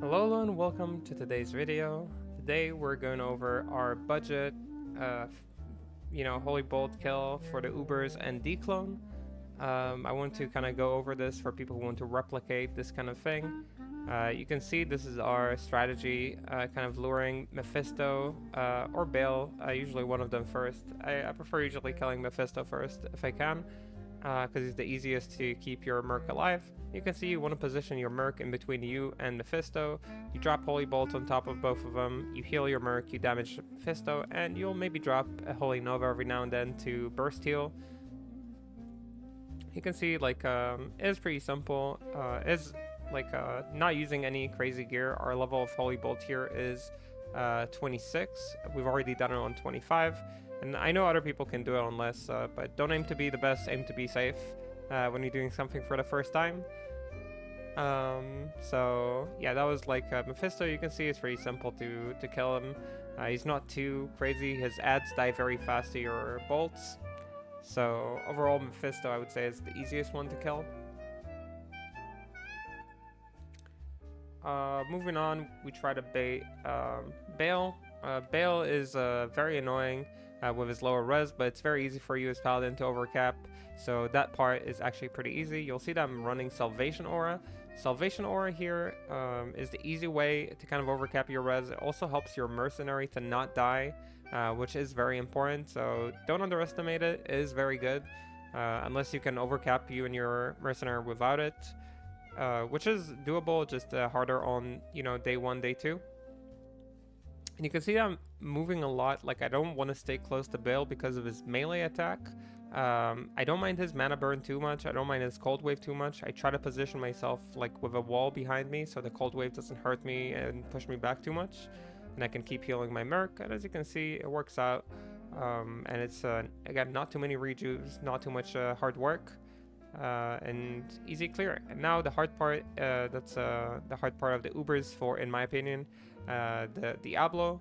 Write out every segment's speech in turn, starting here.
Hello and welcome to today's video. Today we're going over our budget, holy bolt kill for the Ubers and Dclone. I want to kind of go over this for people who want to replicate this kind of thing. You can see this is our strategy, kind of luring Mephisto or Baal, usually one of them first. I prefer usually killing Mephisto first if I can, because he's the easiest to keep your Merc alive. You can see you want to position your Merc in between you and Mephisto. You drop Holy Bolt on top of both of them, you heal your Merc, you damage Mephisto, and you'll maybe drop a Holy Nova every now and then to burst heal. You can see it is pretty simple. Not using any crazy gear. Our level of Holy Bolt here is 26. We've already done it on 25. And I know other people can do it on less, but don't aim to be the best, aim to be safe when you're doing something for the first time. So yeah, that was Mephisto. You can see it's pretty simple to kill him. He's not too crazy. His adds die very fast to your bolts. So overall, Mephisto I would say is the easiest one to kill. Moving on, we try to bait Baal. Baal is very annoying with his lower res, but it's very easy for you as Paladin to overcap. So that part is actually pretty easy. You'll see that I'm running Salvation Aura. Salvation Aura here is the easy way to kind of overcap your res. It also helps your Mercenary to not die, which is very important. So don't underestimate it. It is very good, unless you can overcap you and your Mercenary without it. Which is doable, just harder on, day 1, day 2. And you can see I'm moving a lot. Like, I don't want to stay close to Baal because of his melee attack. I don't mind his mana burn too much. I don't mind his cold wave too much. I try to position myself with a wall behind me so the cold wave doesn't hurt me and push me back too much. And I can keep healing my Merc. And as you can see, it works out. And it's, again, not too many rejuves, not too much hard work. And easy clear. And now the hard part, that's the hard part of the Ubers for, in my opinion, the Diablo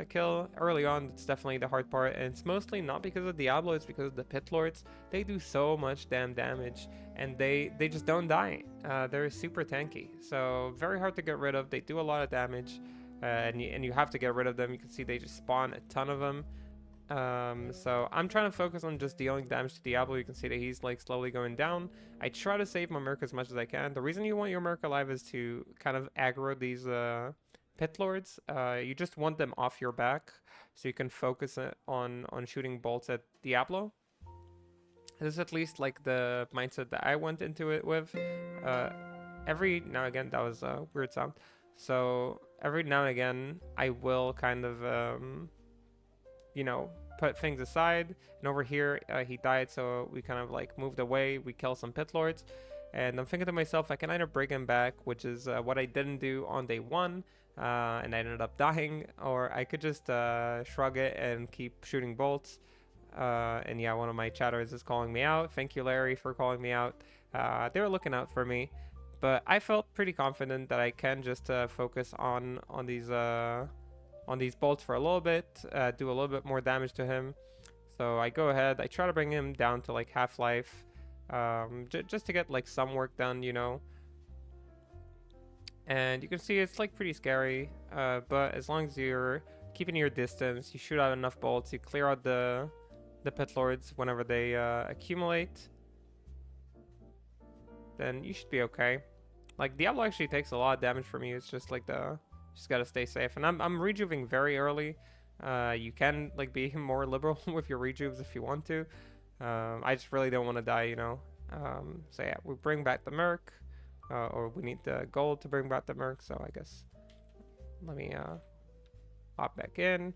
kill. Early on, it's definitely the hard part, and it's mostly not because of Diablo, it's because of the Pit Lords. They do so much damn damage, and they just don't die. They're super tanky, so very hard to get rid of. They do a lot of damage, and you have to get rid of them. You can see they just spawn a ton of them. So I'm trying to focus on just dealing damage to Diablo. You can see that he's slowly going down. I try to save my Merc as much as I can. The reason you want your Merc alive is to kind of aggro these Pit Lords. You just want them off your back so you can focus on shooting bolts at Diablo. This is at least the mindset that I went into it with. Every now and again, that was a weird sound. So every now and again, I will kind of put things aside. And over here, he died, so we kind of moved away. We kill some Pit Lords. And I'm thinking to myself, I can either bring him back, which is what I didn't do on day 1, and I ended up dying, or I could just shrug it and keep shooting bolts. And yeah, one of my chatters is calling me out. Thank you, Larry, for calling me out. They were looking out for me. But I felt pretty confident that I can just focus on these bolts for a little bit, do a little bit more damage to him. So I go ahead, I try to bring him down to half-life, just to get some work done, And you can see it's pretty scary, but as long as you're keeping your distance, you shoot out enough bolts, you clear out the Pit Lords whenever they accumulate, then you should be okay. Diablo actually takes a lot of damage from you. It's just just gotta stay safe. And I'm rejuving very early. You can be more liberal with your rejuves if you want to. I just really don't want to die, So yeah, we bring back the Merc, or we need the gold to bring back the Merc. So I guess let me hop back in.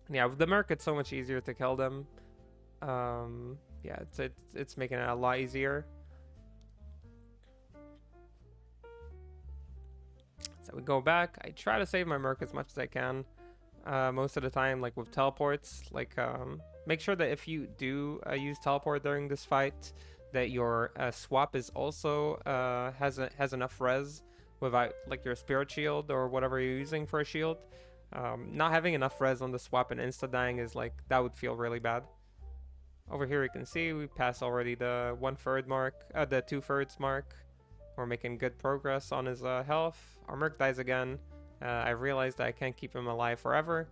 Yeah, with the Merc, it's so much easier to kill them. Yeah, it's making it a lot easier. So we go back. I try to save my Merc as much as I can. Most of the time, with teleports, make sure that if you do use teleport during this fight, that your swap is also has enough res without your spirit shield or whatever you're using for a shield. Not having enough res on the swap and insta dying is that would feel really bad. Over here you can see we passed already the 1/3 mark, the 2/3 mark. We're making good progress on his health. Our Merc dies again. I realized that I can't keep him alive forever.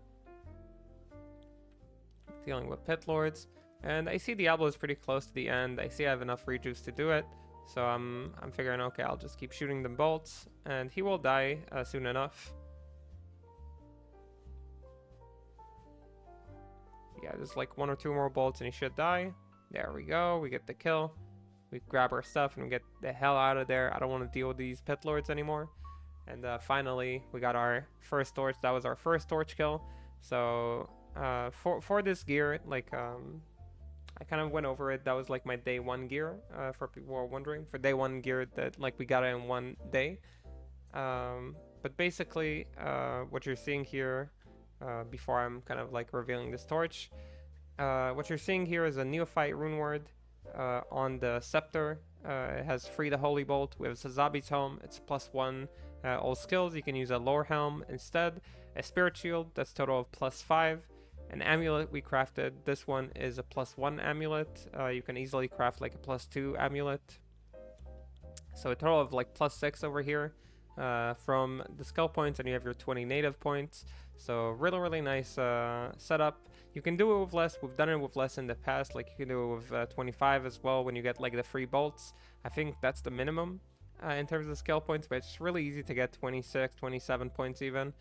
Dealing with Pit Lords. And I see Diablo is pretty close to the end. I see I have enough rejuice to do it. So I'm figuring, okay, I'll just keep shooting them bolts. And he will die soon enough. Yeah, there's like 1 or 2 more bolts and he should die. There we go. We get the kill. We grab our stuff and we get the hell out of there. I don't want to deal with these Pit Lords anymore. And finally, we got our first torch. That was our first torch kill. So for this gear, like I kind of went over it. That was like my day 1 gear. For people who are wondering, for day 1 gear that like we got it in 1 day. But basically, what you're seeing here, before I'm kind of like revealing this torch, what you're seeing here is a Neophyte rune word on the scepter. It has Free the Holy Bolt. We have Sazabi's Helm. It's +1 all skills. You can use a Lore Helm instead. A Spirit Shield, that's total of +5. An amulet we crafted. This one is a +1 amulet. You can easily craft like a +2 amulet. So a total of like +6 over here from the skill points, and you have your 20 native points. So really nice setup. You can do it with less. We've done it with less in the past. Like you can do it with 25 as well when you get like the free bolts. I think that's the minimum in terms of skill points, but it's really easy to get 26, 27 points even.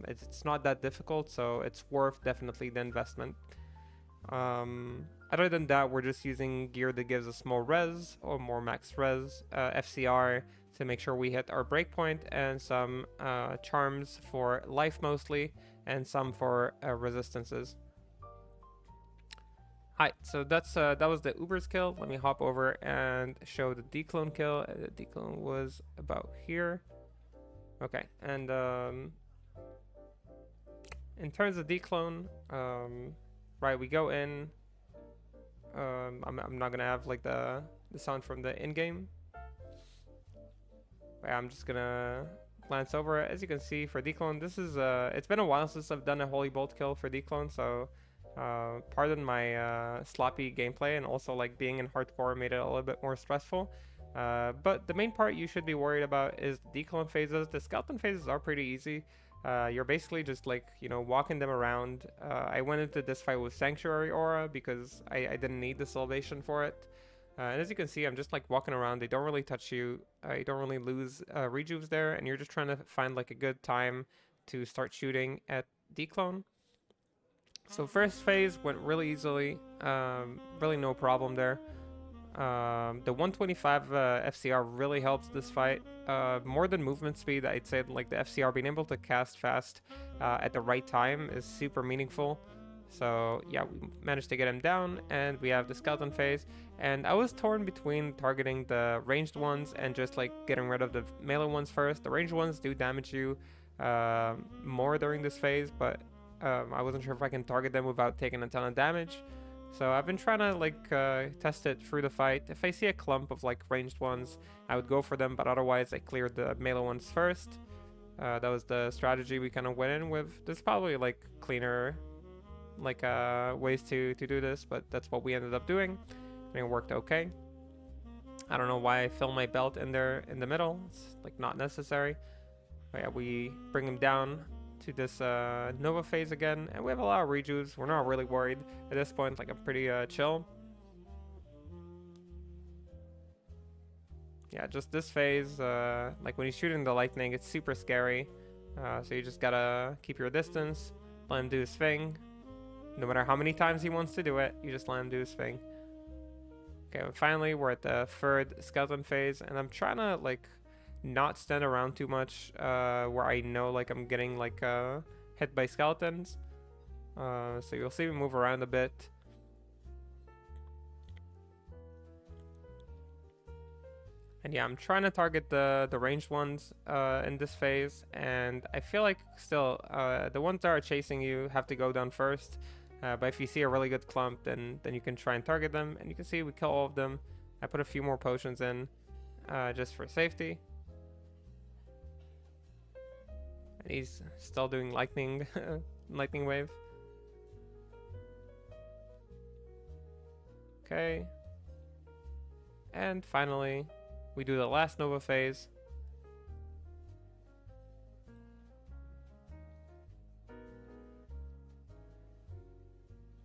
It's not that difficult, so it's worth definitely the investment. Other than that, we're just using gear that gives us more res or more max res, FCR to make sure we hit our breakpoint, and some charms for life mostly, and some for resistances. Hi, so that was the Uber's kill. Let me hop over and show the Dclone kill. The Dclone was about here. Okay, and in terms of Dclone, right, we go in. I'm not gonna have like the sound from the in-game. I'm just gonna glance over it. As you can see, for Dclone, this is it's been a while since I've done a Holy Bolt kill for Dclone, so pardon my sloppy gameplay, and also like being in hardcore made it a little bit more stressful. But the main part you should be worried about is the Dclone phases. The skeleton phases are pretty easy. You're basically just like, you know, walking them around. I went into this fight with Sanctuary Aura because I didn't need the Salvation for it. And as you can see, I'm just like walking around. They don't really touch you. You don't really lose rejuves there, and you're just trying to find like a good time to start shooting at Dclone. So first phase went really easily. Really no problem there. The 125 FCR really helps this fight. More than movement speed, I'd say like the FCR being able to cast fast at the right time is super meaningful. So yeah, we managed to get him down, and we have the skeleton phase. And I was torn between targeting the ranged ones and just like getting rid of the melee ones first. The ranged ones do damage you more during this phase, but I wasn't sure if I can target them without taking a ton of damage. So I've been trying to like test it through the fight. If I see a clump of like ranged ones, I would go for them, but otherwise I cleared the melee ones first. That was the strategy we kind of went in with. There's probably like cleaner like ways to do this, but that's what we ended up doing, and it worked okay. I don't know why I fill my belt in there in the middle. It's like not necessary. But yeah, we bring him down to this Nova phase again, and we have a lot of rejuves. We're not really worried at this point. Like I'm pretty chill. Yeah, just this phase, like when he's shooting the lightning, it's super scary. So you just gotta keep your distance, let him do his thing. No matter how many times he wants to do it, you just let him do his thing. Okay, and finally we're at the third skeleton phase, and I'm trying to like not stand around too much where I know like I'm getting like hit by skeletons. So you'll see me move around a bit. And yeah, I'm trying to target the ranged ones in this phase, and I feel like still the ones that are chasing you have to go down first. But if you see a really good clump, then you can try and target them. And you can see we kill all of them. I put a few more potions in just for safety. And he's still doing lightning lightning wave. Okay. And finally, We do the last Nova phase.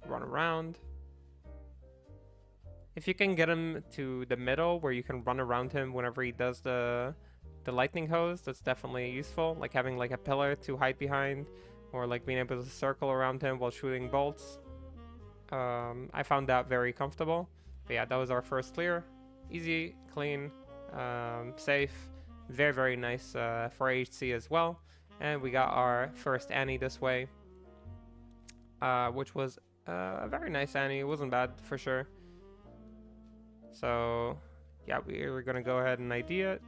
Run around. If you can get him to the middle where you can run around him whenever he does the lightning hose, that's definitely useful. Like having like a pillar to hide behind, or like being able to circle around him while shooting bolts. I found that very comfortable. But yeah, that was our first clear. Easy, clean, safe. Very, very nice for HC as well. And we got our first Annie this way, which was a very nice Annie. It wasn't bad for sure. So yeah, we're gonna go ahead and ID it.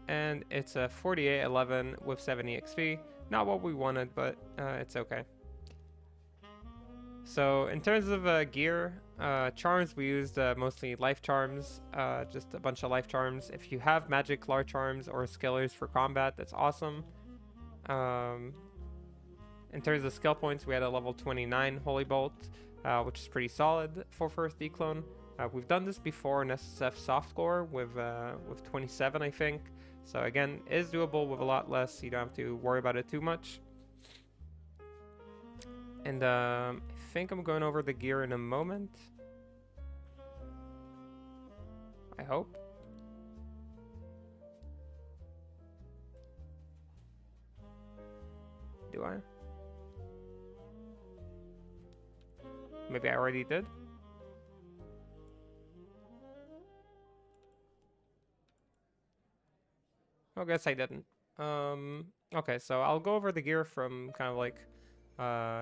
And it's a 4811 with 70 XP. Not what we wanted, but it's okay. So in terms of gear, charms, we used mostly life charms, just a bunch of life charms. If you have magic claw charms or skillers for combat, that's awesome. In terms of skill points, we had a level 29 Holy Bolt, which is pretty solid for first Dclone. We've done this before in SSF softcore with 27, I think. So again, it is doable with a lot less. You don't have to worry about it too much. And I think I'm going over the gear in a moment. I hope. Do I? Maybe I already did. I guess I didn't. Okay, so I'll go over the gear from kind of like,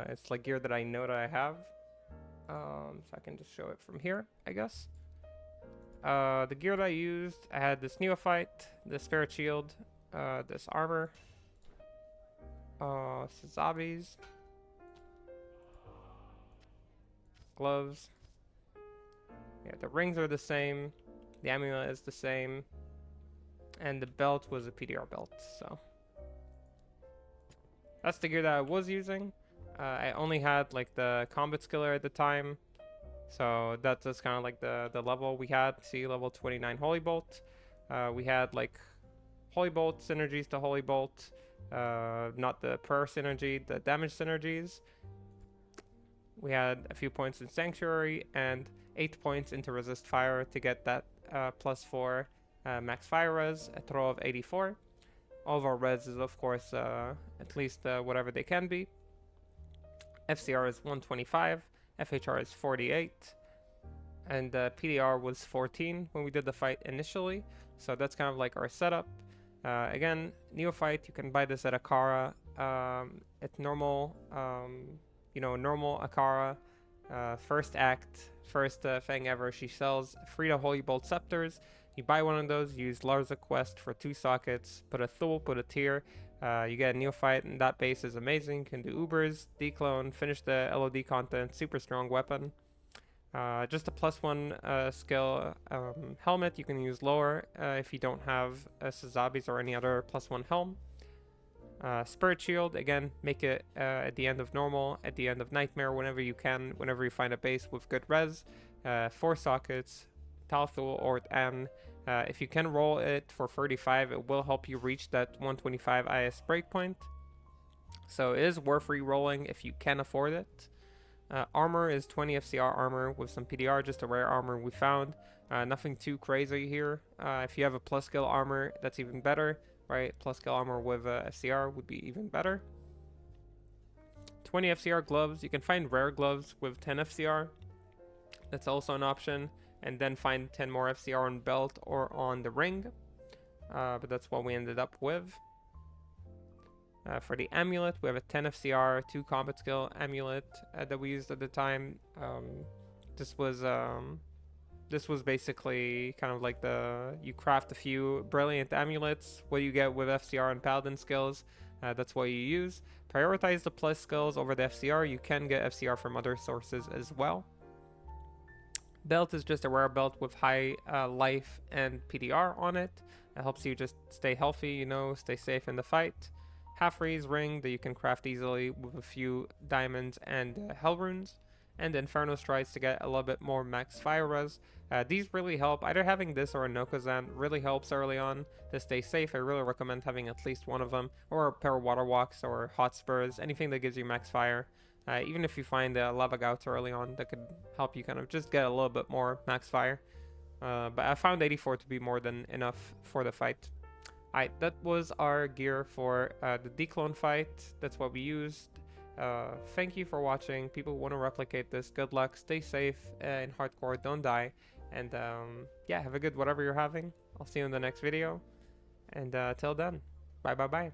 it's like gear that I know that I have. So I can just show it from here, I guess. The gear that I used, I had this Neophyte, the Spirit Shield, this armor, zombies, gloves. Yeah, the rings are the same, the amulet is the same, and the belt was a PDR belt, so. That's the gear that I was using. I only had like the combat skiller at the time, so that's just kind of like the level we had. See, level 29 Holy Bolt. We had like Holy Bolt synergies to Holy Bolt, not the prayer synergy, the damage synergies. We had a few points in Sanctuary and 8 points into Resist Fire to get that +4 max fire res, a throw of 84. All of our res is of course at least whatever they can be. FCR is 125, FHR is 48, and PDR was 14 when we did the fight initially. So that's kind of like our setup. Again, Neophyte, you can buy this at Akara. It's normal, normal Akara. First act, first thing ever, she sells Frida Holy Bolt Scepters. You buy one of those, use Larza Quest for 2 sockets, put a Thule, put a Tier. You get a Neophyte, and that base is amazing. You can do Ubers, Dclone, finish the LOD content, super strong weapon. Just a +1 skill helmet, you can use lower if you don't have Sazabis or any other +1 helm. Spirit Shield, again, make it at the end of normal, at the end of Nightmare, whenever you can, whenever you find a base with good res. 4 sockets, Talthul or An. If you can roll it for 35, it will help you reach that 125 IS breakpoint. So it is worth re-rolling if you can afford it. Armor is 20 FCR armor with some PDR, just a rare armor we found. Nothing too crazy here. If you have a plus skill armor, that's even better, right? Plus skill armor with FCR would be even better. 20 FCR gloves. You can find rare gloves with 10 FCR. That's also an option. And then find 10 more FCR on belt or on the ring. But that's what we ended up with. For the amulet, we have a 10 FCR, 2 combat skill amulet that we used at the time. This was basically kind of like you craft a few brilliant amulets. What you get with FCR and Paladin skills, that's what you use. Prioritize the plus skills over the FCR. You can get FCR from other sources as well. Belt is just a rare belt with high life and PDR on it. It helps you just stay healthy, stay safe in the fight. Half raise ring that you can craft easily with a few diamonds and hell runes. and Inferno Strides to get a little bit more max fire res. These really help. Either having this or a Nokazan really helps early on to stay safe. I really recommend having at least one of them, or a pair of Water Walks or Hotspurs, anything that gives you max fire. Even if you find Lava Gouts early on, that could help you kind of just get a little bit more max fire. But I found 84 to be more than enough for the fight. Alright, that was our gear for the Dclone fight. That's what we used. Thank you for watching. People who want to replicate this, good luck, stay safe in hardcore, don't die, and yeah, have a good whatever you're having. I'll see you in the next video, and till then, bye.